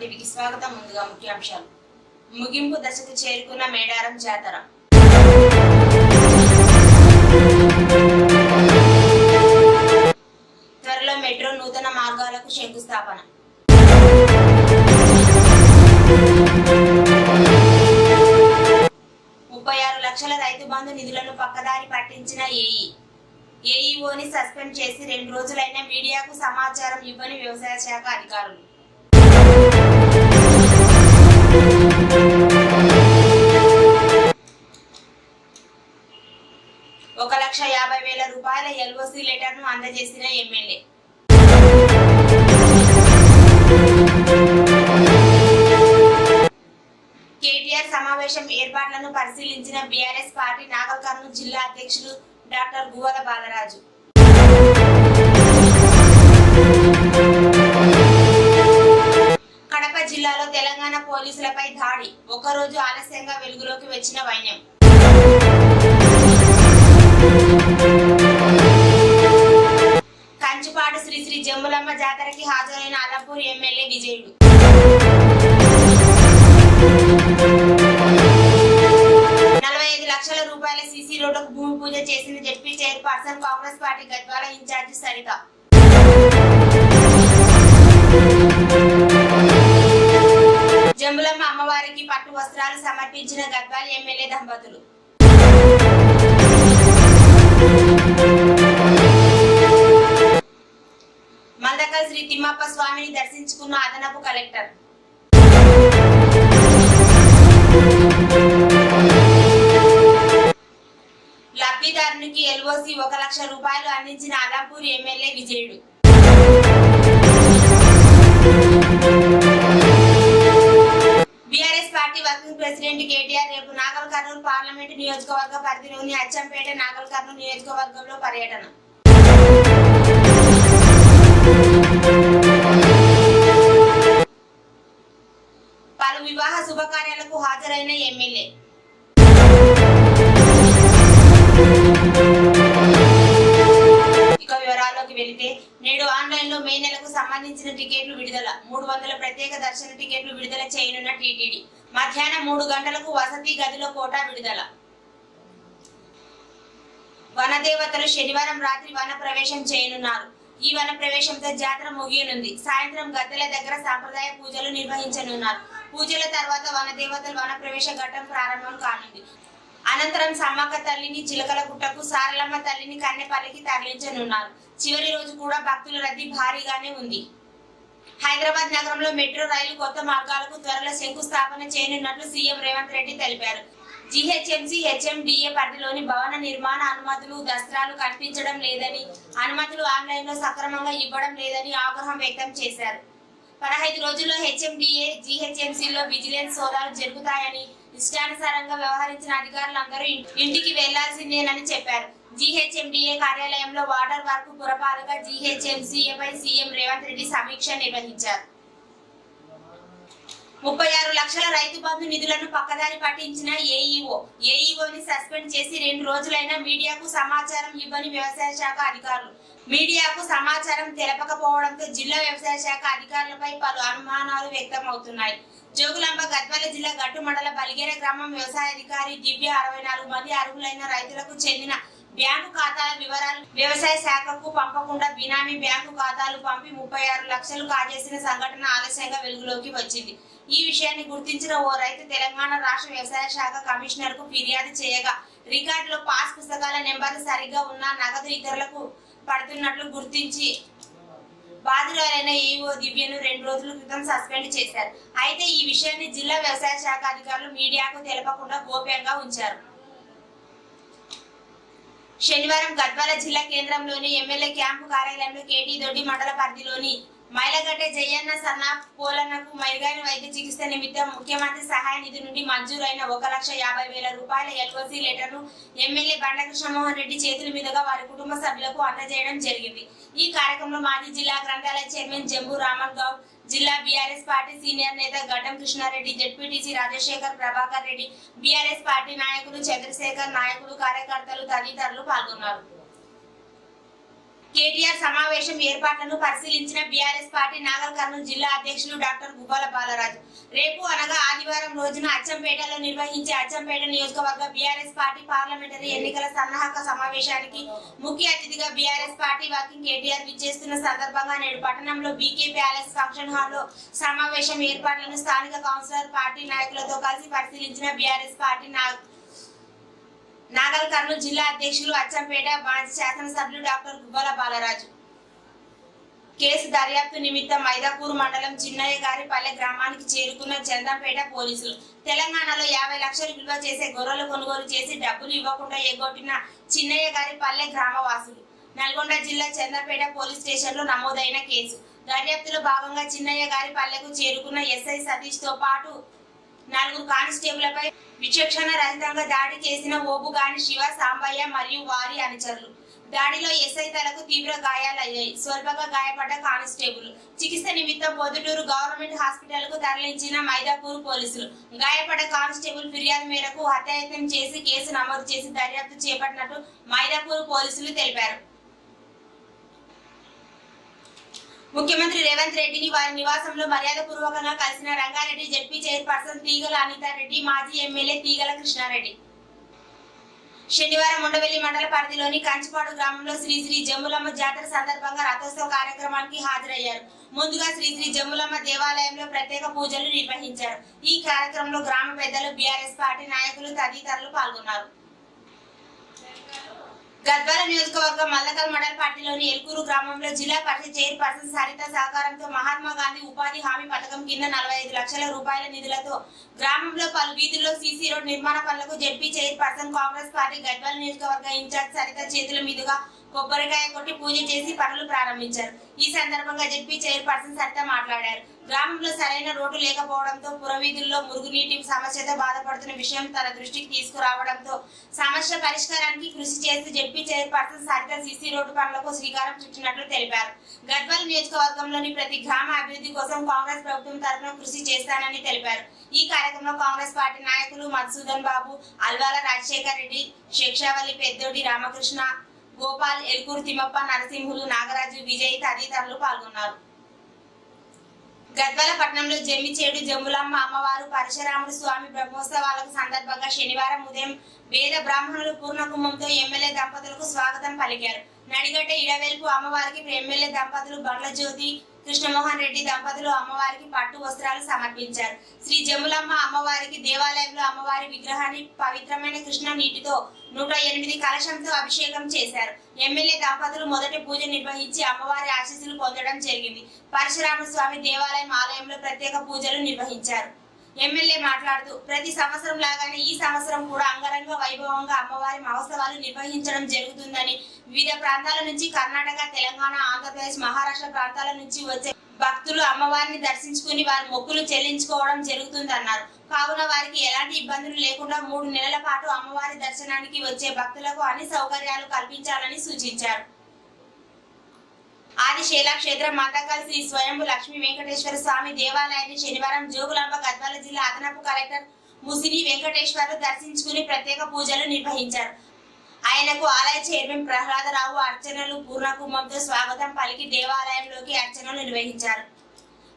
టీవీకి స్వాగతం. ముందుగా ముఖ్యాంశాలు. ముగింపు దశకు చేరుకున్న మేడారం జాతర. త్వరలో మెట్రో నూతన మార్గాలకు శంకుస్థాపన. లక్షల రైతు బంధు నిధులను పక్కదారి పట్టించిన ఏఈఓని సస్పెండ్ చేసి 2 రోజులైన మీడియాకు సమాచారం ఇవ్వని వ్యవసాయ శాఖ అధికారులు. ₹1,50,000 ఎల్ఓసి లెటర్ను అందజేసిన ఎమ్మెల్యే. కేటీఆర్ సమావేశం ఏర్పాట్లను పరిశీలించిన బీఆర్ఎస్ పార్టీ నాగల్ కర్నూలు జిల్లా అధ్యక్షులు డాక్టర్ గువ్వల బాలరాజు. కడప జిల్లాలో తెలంగాణ పోలీసులపై దాడి. ఒకరోజు ఆలస్యంగా వెలుగులోకి వచ్చిన వైన్యం. కంచుపాడు శ్రీ శ్రీ జంబులమ్మ జాతరకి హాజరైన అలంపూర్ ఎమ్మెల్యే విజయుడు. ₹45 లక్షల సీసీ రోడ్డుకు భూమి పూజ చేసిన ZP chairperson Congress party Gadwal incharge Saritha. Jambulamma అమ్మవారికి పట్టు వస్త్రాలు సమర్పించిన గద్వాల ఎమ్మెల్యే దంపతులు. మల్దకల్ శ్రీ తిమ్మప్ప స్వామిని దర్శించుకున్న అదనపు కలెక్టర్. లబ్ధిదారునికి ఎల్ఓసి ₹1,00,000 అందించిన Alampur MLA Vijayudu. BRS party working president KTR రేపు నాగల్ కర్నూలు పార్లమెంటు నియోజకవర్గ పరిధిలోని అచ్చంపేట నాగల్ కర్నూలు నియోజకవర్గంలో పర్యటన. పలు వివాహ శుభకార్యాలకు హాజరైన ఎమ్మెల్యే. ఇక వివరాల్లోకి వెళితే, నేడు ఆన్లైన్ లో మే నెలకు సంబంధించిన టికెట్లు విడుదల. 300 ప్రత్యేక దర్శన టికెట్లు విడుదల చేయనున్న టీటీడీ. మధ్యాహ్నం 3 గంటలకు వసతి గదిలో కోటా విడుదల. వనదేవతలు శనివారం రాత్రి వన ప్రవేశం చేయనున్నారు. ఈ వన ప్రవేశంతో జాతర ముగియనుంది. సాయంత్రం గద్దెల దగ్గర సాంప్రదాయ పూజలు నిర్వహించనున్నారు. పూజల తర్వాత వనదేవతలు వన ప్రవేశ ఘట్టం ప్రారంభం కానుంది. అనంతరం సమ్మక్క తల్లిని చిలకల గుట్టకు, సారలమ్మ తల్లిని కన్నెపల్లికి తరలించనున్నారు. చివరి రోజు కూడా భక్తుల రద్దీ భారీగానే ఉంది. హైదరాబాద్ నగరంలో మెట్రో రైలు కొత్త మార్గాలకు త్వరలో శంకుస్థాపన చేయనున్నట్లు సీఎం రేవంత్ రెడ్డి తెలిపారు. జీహెచ్ఎంసీ హెచ్ఎండిఏ పరిధిలోని భవన నిర్మాణ అనుమతులు, దస్త్రాలు కనిపించడం లేదని, అనుమతులు ఆన్లైన్ లో సక్రమంగా ఇవ్వడం లేదని ఆగ్రహం వ్యక్తం చేశారు. 15 రోజుల్లో హెచ్ఎండిఏ, జీహెచ్ఎంసీలో విజిలెన్స్ సోదాలు జరుగుతాయని, ఇష్టానుసారంగా వ్యవహరించిన అధికారులందరూ ఇంటికి వెళ్లాల్సిందేనని చెప్పారు. జీహెచ్ఎండిఏ కార్యాలయంలో వాటర్ వర్క్ పురపాలక జీహెచ్ఎంసీపై సీఎం రేవంత్ రెడ్డి సమీక్ష నిర్వహించారు. 36 లక్షల రైతు బంధు నిధులను పక్కదారి పట్టించిన ఏఈఓని సస్పెండ్ చేసి 2 రోజులైన మీడియాకు సమాచారం ఇవ్వని వ్యవసాయ శాఖ అధికారులు. మీడియాకు సమాచారం తెలపకపోవడంతో జిల్లా వ్యవసాయ శాఖ అధికారులపై పలు అనుమానాలు వ్యక్తమవుతున్నాయి. జోగులాంబ గద్వాల జిల్లా గట్టు మండల బలిగేర గ్రామం వ్యవసాయ అధికారి దివ్య 64 మంది అర్హులైన రైతులకు చెందిన బ్యాంకు ఖాతాల వివరాలు వ్యవసాయ శాఖకు పంపకుండా బినామీ బ్యాంకు ఖాతాలు పంపి 36 లక్షలు కాజేసిన సంఘటన ఆలస్యంగా వెలుగులోకి వచ్చింది. ఈ విషయాన్ని గుర్తించిన ఓ రైతు తెలంగాణ రాష్ట్ర వ్యవసాయ శాఖ కమిషనర్ కు ఫిర్యాదు చేయగా, రికార్డులో పాస్ పుస్తకాల నెంబర్లు సరిగ్గా ఉన్నా నగదు ఇతరులకు పడుతున్నట్లు గుర్తించి బాధితులైన ఏఈఓ దివ్యను 2 రోజుల క్రితం సస్పెండ్ చేశారు. అయితే ఈ విషయాన్ని జిల్లా వ్యవసాయ శాఖ అధికారులు మీడియాకు తెలపకుండా గోప్యంగా ఉంచారు. శనివారం గద్వాల జిల్లా కేంద్రంలోని ఎమ్మెల్యే క్యాంపు కార్యాలయంలో కేటీ దొడ్డి మండల పరిధిలోని మైలగడ్డ జయన్న సన్నా పోలన్నకు మెరుగైన వైద్య చికిత్స నిమిత్తం ముఖ్యమంత్రి సహాయ నిధి నుండి మంజూరైన ₹1,50,000 ఎల్ఓసి లెటర్ను ఎమ్మెల్యే బండ కృష్ణమోహన్ రెడ్డి చేతుల మీదుగా వారి కుటుంబ సభ్యులకు అందజేయడం జరిగింది. ఈ కార్యక్రమంలో మాజీ జిల్లా గ్రంథాలయ చైర్మన్ జంబు రామన్ గౌడ్, జిల్లా బీఆర్ఎస్ పార్టీ సీనియర్ నేత Gaddam Krishna Reddy, ZPTC Rajasekhar Prabhakar Reddy, BRS party నాయకులు చంద్రశేఖర్, నాయకులు, కార్యకర్తలు తదితరులు పాల్గొన్నారు. కేటీఆర్ సమావేశం ఏర్పాట్లను పరిశీలించిన బీఆర్ఎస్ పార్టీ నాగల్ కర్నూలు జిల్లా అధ్యక్షులు డాక్టర్ గువ్వల బాలరాజు రేపు అనగా ఆదివారం రోజున అచ్చంపేటలో నిర్వహించే అచ్చంపేట నియోజకవర్గ బీఆర్ఎస్ పార్టీ పార్లమెంటరీ ఎన్నికల సన్నాహక సమావేశానికి ముఖ్య అతిథిగా బీఆర్ఎస్ పార్టీ వర్కింగ్ కేటీఆర్ విచ్చేస్తున్న సందర్భంగా నేడు పట్టణంలో బీకే ప్యాలెస్ ఫంక్షన్ హాల్లో సమావేశం ఏర్పాట్లను స్థానిక కౌన్సిలర్ పార్టీ నాయకులతో కలిసి పరిశీలించిన బీఆర్ఎస్ పార్టీ నాగల్ కర్నూలు జిల్లా అధ్యక్షులు అచ్చంపేట మాజీ శాసనసభ్యులు డాక్టర్ గువ్వల బాలరాజు కేసు దర్యాప్తు నిమిత్తం మైదాపూర్ మండలం చిన్నయ్య గారి పల్లె గ్రామానికి చేరుకున్న చందంపేట పోలీసులు తెలంగాణలో 50 లక్షలు విలువ చేసే గొర్రెలు కొనుగోలు చేసి డబ్బులు ఇవ్వకుండా ఎగ్గొట్టిన చిన్నయ్య గారి పల్లె గ్రామవాసులు నల్గొండ జిల్లా చందంపేట పోలీస్ స్టేషన్ లో నమోదైన కేసు దర్యాప్తులో భాగంగా చిన్నయ్య గారి పల్లెకు చేరుకున్న ఎస్ఐ సతీష్ తో పాటు 4 కానిస్టేబుళ్లపై విచక్షణ రహితంగా దాడి చేసిన ఓబుగాని శివ సాంబయ్య మరియు వారి అనుచరులు దాడిలో ఎస్ఐ తలకు తీవ్ర గాయాలయ్యాయి స్వల్పంగా గాయపడ్డ కానిస్టేబుల్ చికిత్స నిమిత్తం పొద్దుటూరు గవర్నమెంట్ హాస్పిటల్ కు తరలించిన మైదాపూర్ పోలీసులు గాయపడ్డ కానిస్టేబుల్ ఫిర్యాదు మేరకు హత్యాయత్నం చేసి కేసు నమోదు చేసి దర్యాప్తు చేపట్టినట్టు మైదాపూర్ పోలీసులు తెలిపారు ముఖ్యమంత్రి రేవంత్ రెడ్డిని వారి నివాసంలో మర్యాదపూర్వకంగా కలిసిన రంగారెడ్డి జెడ్పీ చైర్పర్సన్ తీగల అనితారెడ్డి మాజీ ఎమ్మెల్యే తీగల కృష్ణారెడ్డి శనివారం ఉండవెల్లి మండల పరిధిలోని కంచిపాడు గ్రామంలో శ్రీ శ్రీ జమ్ములమ్మ జాతర సందర్భంగా రథోత్సవ కార్యక్రమానికి హాజరయ్యారు ముందుగా శ్రీ శ్రీ జమ్ములమ్మ దేవాలయంలో ప్రత్యేక పూజలు నిర్వహించారు ఈ కార్యక్రమంలో గ్రామ పెద్దలు బీఆర్ఎస్ పార్టీ నాయకులు తదితరులు పాల్గొన్నారు గద్వాల నియోజకవర్గం మల్లకల్ మండల పార్టీలోని ఎల్కూరు గ్రామంలో జిల్లా పరిషత్ చైర్పర్సన్ సరిత సహకారంతో మహాత్మా గాంధీ ఉపాధి హామీ పథకం కింద 45 లక్షల రూపాయల నిధులతో గ్రామంలో పలు వీధుల్లో సీసీ రోడ్ నిర్మాణ పనులకు ZP chairperson Congress party Gadwal నియోజకవర్గ ఇన్ఛార్జ్ సరిత చేతుల మీదుగా కొబ్బరికాయ కొట్టి పూజ చేసి పనులు ప్రారంభించారు ఈ సందర్భంగా జెడ్పీ చైర్పర్సన్ సరిత మాట్లాడారు గ్రామంలో సరైన రోడ్డు లేకపోవడంతో పురవీధుల్లో మురుగునీటి సమస్యతో బాధపడుతున్న విషయం తన దృష్టికి తీసుకురావడంతో సమస్య పరిష్కారానికి కృషి చేస్తూ ZP chairperson Saritha CC road పనులకు శ్రీకారం చుట్టినట్లు తెలిపారు గద్వాల నియోజకవర్గంలోని ప్రతి గ్రామ అభివృద్ధి కోసం కాంగ్రెస్ ప్రభుత్వం తరఫున కృషి చేస్తానని తెలిపారు ఈ కార్యక్రమంలో కాంగ్రెస్ పార్టీ నాయకులు మధుసూదన్ బాబు అల్వాల రాజశేఖర్ రెడ్డి శేక్షావల్లి పెద్దోడి రామకృష్ణ గోపాల్ ఎల్కూరు తిమ్మప్ప నరసింహులు నాగరాజు విజయ్ తదితరులు పాల్గొన్నారు గద్వాల పట్టణంలో జమ్మిచేడు జమ్ములమ్మ అమ్మవారు పరశురాముడు స్వామి బ్రహ్మోత్సవాలకు సందర్భంగా శనివారం ఉదయం వేద బ్రాహ్మణులు పూర్ణ కుంభంతో ఎమ్మెల్యే దంపతులకు స్వాగతం పలికారు నడిగడ్డ ఇడవేల్పు అమ్మవారికి ఎమ్మెల్యే దంపతులు బండ్ల జ్యోతి కృష్ణమోహన్ రెడ్డి దంపతులు అమ్మవారికి పట్టు వస్త్రాలు సమర్పించారు శ్రీ జమ్ములమ్మ అమ్మవారికి దేవాలయంలో అమ్మవారి విగ్రహాన్ని పవిత్రమైన కృష్ణ నీటితో 108 కలశంతో అభిషేకం చేశారు ఎమ్మెల్యే దంపతులు మొదటి పూజ నిర్వహించి అమ్మవారి ఆశీస్సులు పొందడం జరిగింది పరశురామ స్వామి దేవాలయం ఆలయంలో ప్రత్యేక పూజలు నిర్వహించారు ఎమ్మెల్యే మాట్లాడుతూ ప్రతి సంవత్సరం లాగానే ఈ సంవత్సరం కూడా అంగరంగ వైభవంగా అమ్మవారి మహోత్సవాలు నిర్వహించడం జరుగుతుందని వివిధ ప్రాంతాల నుంచి కర్ణాటక తెలంగాణ ఆంధ్రప్రదేశ్ మహారాష్ట్ర ప్రాంతాల నుంచి వచ్చే భక్తులు అమ్మవారిని దర్శించుకుని వారి మొక్కులు చెల్లించుకోవడం జరుగుతుందన్నారు కావున వారికి ఎలాంటి ఇబ్బందులు లేకుండా 3 నెలల పాటు అమ్మవారి దర్శనానికి వచ్చే భక్తులకు అన్ని సౌకర్యాలు కల్పించాలని సూచించారు ఆదిశేల క్షేత్రం మాతకల్ శ్రీ స్వయంభు లక్ష్మీ వెంకటేశ్వర స్వామి దేవాలయాన్ని శనివారం జోగులాంబ గద్వాల జిల్లా అదనపు కలెక్టర్ ముసిని వెంకటేశ్వర్లు దర్శించుకుని ప్రత్యేక పూజలు నిర్వహించారు ఆయనకు ఆలయ చైర్మన్ ప్రహ్లాదరావు అర్చనలు పూర్ణకుంభంతో స్వాగతం పలికి దేవాలయంలోకి అర్చనలు నిర్వహించారు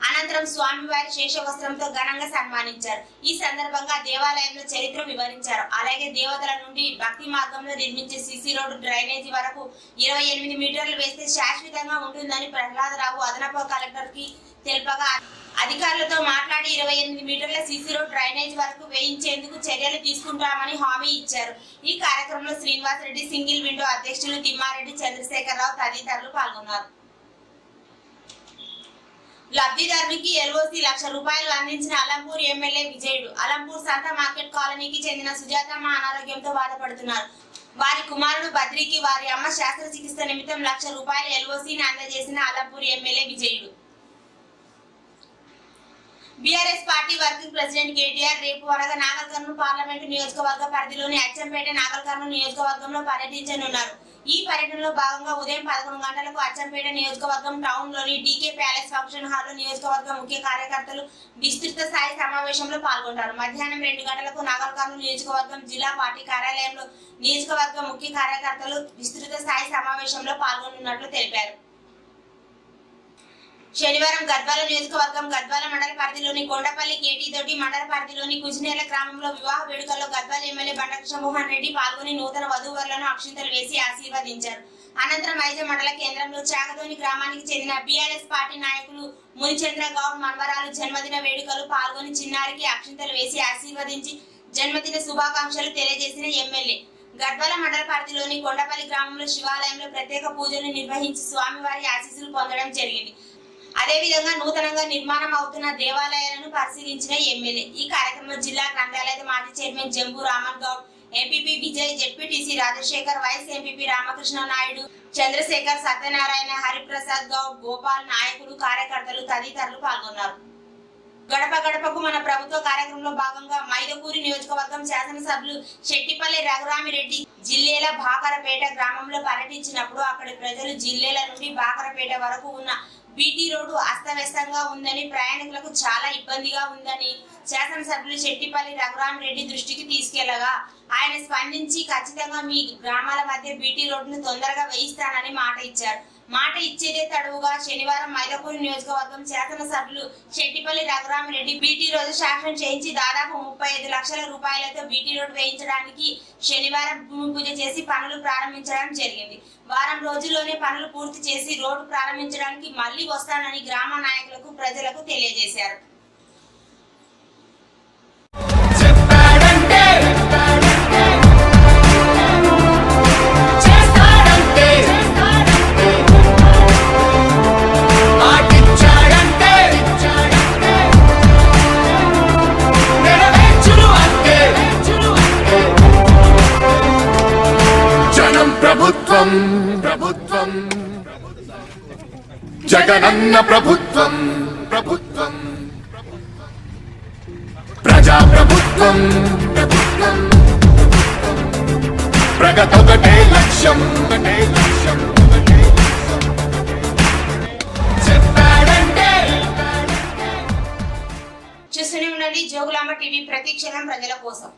అనంతరం స్వామివారి శేషవస్త్రంతో ఘనంగా సన్మానించారు ఈ సందర్భంగా దేవాలయంలో చరిత్ర వివరించారు అలాగే దేవతల నుండి భక్తి మార్గంలో నిర్మించే సీసీ రోడ్డు డ్రైనేజీ వరకు 28 మీటర్లు వేస్తే శాశ్వతంగా ఉంటుందని ప్రహ్లాదరావు అదనపు కలెక్టర్ కి తెలుపగా అధికారులతో మాట్లాడి 28 మీటర్ల సీసీ రోడ్ డ్రైనేజ్ వరకు వేయించేందుకు చర్యలు తీసుకుంటామని హామీ ఇచ్చారు ఈ కార్యక్రమంలో శ్రీనివాస్ రెడ్డి సింగిల్ విండో అధ్యక్షులు తిమ్మారెడ్డి చంద్రశేఖరరావు తదితరులు పాల్గొన్నారు లబ్ధిదారునికి ఎల్ఓసి 1 లక్ష రూపాయలు అందించిన అలంపూర్ ఎమ్మెల్యే విజయుడు అలంపూర్ సంత మార్కెట్ కాలనీకి చెందిన సుజాతమ్మ అనారోగ్యంతో బాధపడుతున్నారు వారి కుమారుడు బద్రికి వారి అమ్మ శస్త్రచికిత్స నిమిత్తం 1 లక్ష రూపాయల ఎల్ఓసిని అందజేసిన Alampur MLA Vijayudu BRS party working president KTR రేపు వరగా నాగల్ కర్నూలు పార్లమెంటు నియోజకవర్గ పరిధిలోని అచ్చంపేట నాగల్ కర్నూలు నియోజకవర్గంలో పర్యటించనున్నారు ఈ పర్యటనలో భాగంగా ఉదయం 11 గంటలకు అచ్చంపేట నియోజకవర్గం టౌన్ లోని డీకే ప్యాలెస్ ఫంక్షన్ హాల్ లో నియోజకవర్గ ముఖ్య కార్యకర్తలు విస్తృత స్థాయి సమావేశంలో పాల్గొంటారు. మధ్యాహ్నం 2 గంటలకు నాగర్ కర్నూలు నియోజకవర్గం జిల్లా పార్టీ కార్యాలయంలో నియోజకవర్గ ముఖ్య కార్యకర్తలు విస్తృత స్థాయి సమావేశంలో పాల్గొనున్నట్లు తెలిపారు. శనివారం గద్వాల నియోజకవర్గం గద్వాల మండల పరిధిలోని కొండపల్లి కేటీ దొడ్డి మండల పరిధిలోని కుజినేల గ్రామంలో వివాహ వేడుకల్లో గద్వాల ఎమ్మెల్యే బండ కృష్ణమోహన్ రెడ్డి పాల్గొని నూతన వధూవరులను అక్షింతలు వేసి ఆశీర్వదించారు. అనంతరం ఐజ మండల కేంద్రంలో చాగదోని గ్రామానికి చెందిన బీఆర్ఎస్ పార్టీ నాయకులు మునిచంద్ర గౌడ్ మన్వరాలు జన్మదిన వేడుకలు పాల్గొని చిన్నారికి అక్షింతలు వేసి ఆశీర్వదించి జన్మదిన శుభాకాంక్షలు తెలియజేసిన ఎమ్మెల్యే గద్వాల మండల పరిధిలోని కొండపల్లి గ్రామంలో శివాలయంలో ప్రత్యేక పూజలు నిర్వహించి స్వామివారి ఆశీస్సులు పొందడం జరిగింది. అదేవిధంగా నూతనంగా నిర్మాణం అవుతున్న దేవాలయాలను పరిశీలించిన ఎమ్మెల్యే ఈ కార్యక్రమంలో జిల్లా గ్రంథాలయ మాజీ chairman Jambu Raman Goud, MPP Vijay, ZPTC Rajasekhar, vice MPP Ramakrishna Naidu, Chandrasekhar, Satyanarayana, Hariprasad Goud, Gopal, నాయకులు, కార్యకర్తలు తదితరులు పాల్గొన్నారు. గడప గడపకు మన ప్రభుత్వ కార్యక్రమంలో భాగంగా మైదకూరి నియోజకవర్గం శాసనసభ్యులు శెట్టిపల్లి రఘురామిరెడ్డి జిల్లేల బాకరపేట గ్రామంలో పర్యటించినప్పుడు అక్కడి ప్రజలు జిల్లేల నుండి బాకరపేట వరకు ఉన్న బీటీ రోడ్డు అస్తవ్యస్తంగా ఉందని, ప్రయాణికులకు చాలా ఇబ్బందిగా ఉందని శాసనసభ్యులు శెట్టిపల్లి రఘురామిరెడ్డి దృష్టికి తీసుకెళ్లగా ఆయన స్పందించి ఖచ్చితంగా మీ గ్రామాల మధ్య బీటీ రోడ్డును తొందరగా వేయిస్తానని మాట ఇచ్చారు. మాట ఇచ్చేదే తడువుగా శనివారం మైదకూరు నియోజకవర్గం శాసనసభ్యులు Shettipalli Raghurami Reddy BT road sanction చేయించి దాదాపు 35 లక్షల రూపాయలతో బీటీ రోడ్డు వేయించడానికి శనివారం భూమి పూజ చేసి పనులు ప్రారంభించడం జరిగింది. వారం రోజుల్లోనే పనులు పూర్తి చేసి రోడ్డు ప్రారంభించడానికి మళ్లీ వస్తానని గ్రామ నాయకులకు, ప్రజలకు తెలియజేశారు. ప్రభుత్వం ప్రభుత్వం జగనన్న ప్రభుత్వం ప్రభుత్వం ప్రజా ప్రభుత్వం ప్రభుత్వం ప్రగతొకటే లక్ష్యం ఒకటే లక్ష్యం చూస్తూనే ఉండండి జోగులాంబ టీవీ, ప్రతి క్షణం ప్రజల కోసం.